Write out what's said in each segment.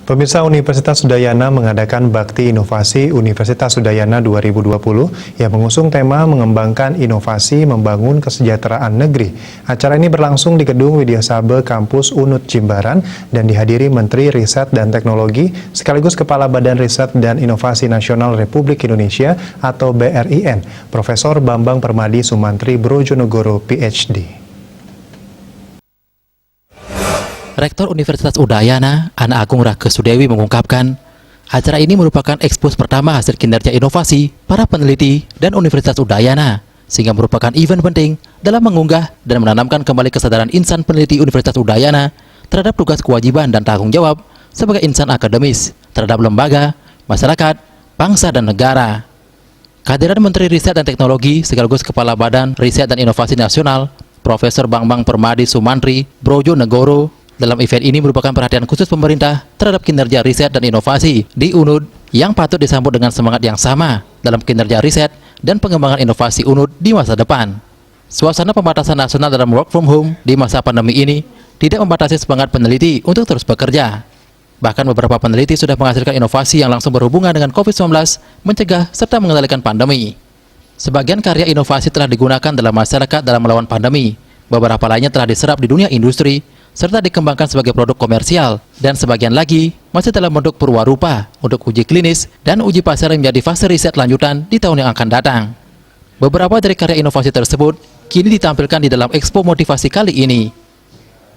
Pemirsa, Universitas Udayana mengadakan Bakti Inovasi Universitas Udayana 2020 yang mengusung tema mengembangkan inovasi membangun kesejahteraan negeri. Acara ini berlangsung di Gedung Widyasabe Kampus Unut Jimbaran dan dihadiri Menteri Riset dan Teknologi sekaligus Kepala Badan Riset dan Inovasi Nasional Republik Indonesia atau BRIN, Profesor Bambang Permadi Sumantri Brojonegoro, PhD. Rektor Universitas Udayana, Ana Agung Rakesudewi mengungkapkan, acara ini merupakan ekspos pertama hasil kinerja inovasi para peneliti dan Universitas Udayana, sehingga merupakan event penting dalam mengunggah dan menanamkan kembali kesadaran insan peneliti Universitas Udayana terhadap tugas kewajiban dan tanggung jawab sebagai insan akademis terhadap lembaga, masyarakat, bangsa, dan negara. Kehadiran Menteri Riset dan Teknologi sekaligus Kepala Badan Riset dan Inovasi Nasional, Profesor Bambang Permadi Sumantri Brojonegoro, dalam event ini merupakan perhatian khusus pemerintah terhadap kinerja riset dan inovasi di UNUD yang patut disambut dengan semangat yang sama dalam kinerja riset dan pengembangan inovasi UNUD di masa depan. Suasana pembatasan nasional dalam work from home di masa pandemi ini tidak membatasi semangat peneliti untuk terus bekerja. Bahkan beberapa peneliti sudah menghasilkan inovasi yang langsung berhubungan dengan COVID-19, mencegah serta mengendalikan pandemi. Sebagian karya inovasi telah digunakan dalam masyarakat dalam melawan pandemi, beberapa lainnya telah diserap di dunia industri, serta dikembangkan sebagai produk komersial, dan sebagian lagi masih dalam bentuk perwarupa untuk uji klinis dan uji pasar yang menjadi fase riset lanjutan di tahun yang akan datang. Beberapa dari karya inovasi tersebut kini ditampilkan di dalam Expo Motivasi kali ini.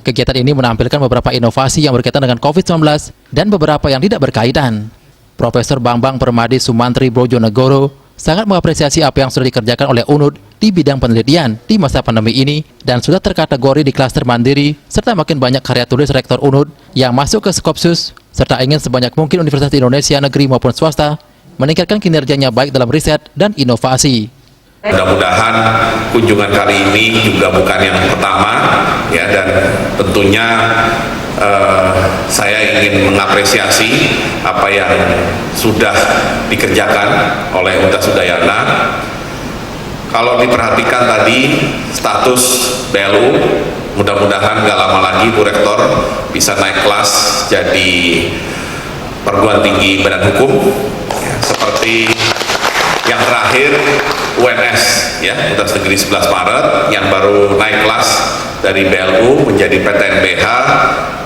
Kegiatan ini menampilkan beberapa inovasi yang berkaitan dengan COVID-19 dan beberapa yang tidak berkaitan. Profesor Bambang Permadi Sumantri Brojonegoro sangat mengapresiasi apa yang sudah dikerjakan oleh UNUD di bidang penelitian di masa pandemi ini dan sudah terkategori di klaster mandiri serta makin banyak karya tulis Rektor UNUD yang masuk ke Skopsus serta ingin sebanyak mungkin Universitas Indonesia negeri maupun swasta meningkatkan kinerjanya baik dalam riset dan inovasi. Mudah-mudahan kunjungan kali ini juga bukan yang pertama ya, dan tentunya saya ingin mengapresiasi apa yang sudah dikerjakan oleh Universitas Udayana. Kalau diperhatikan tadi status BLU, mudah-mudahan nggak lama lagi Bu Rektor bisa naik kelas jadi perguruan tinggi badan hukum ya, seperti yang terakhir UNS ya, Universitas Negeri 11 Maret yang baru naik kelas dari BLU menjadi PTNBH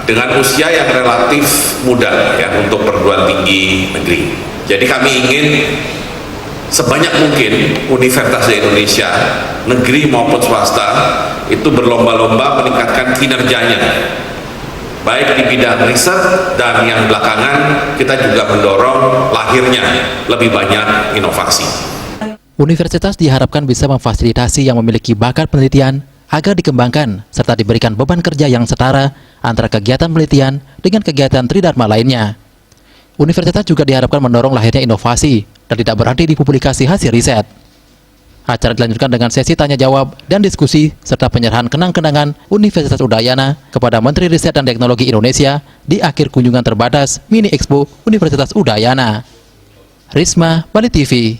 dengan usia yang relatif muda ya untuk perguruan tinggi negeri. Jadi kami ingin sebanyak mungkin universitas di Indonesia, negeri maupun swasta, itu berlomba-lomba meningkatkan kinerjanya. Baik di bidang riset dan yang belakangan kita juga mendorong lahirnya lebih banyak inovasi. Universitas diharapkan bisa memfasilitasi yang memiliki bakat penelitian agar dikembangkan serta diberikan beban kerja yang setara antara kegiatan penelitian dengan kegiatan tridharma lainnya. Universitas juga diharapkan mendorong lahirnya inovasi dan tidak berhenti di publikasi hasil riset. Acara dilanjutkan dengan sesi tanya-jawab dan diskusi serta penyerahan kenang-kenangan Universitas Udayana kepada Menteri Riset dan Teknologi Indonesia di akhir kunjungan terbatas Mini Expo Universitas Udayana. Risma, Bali TV.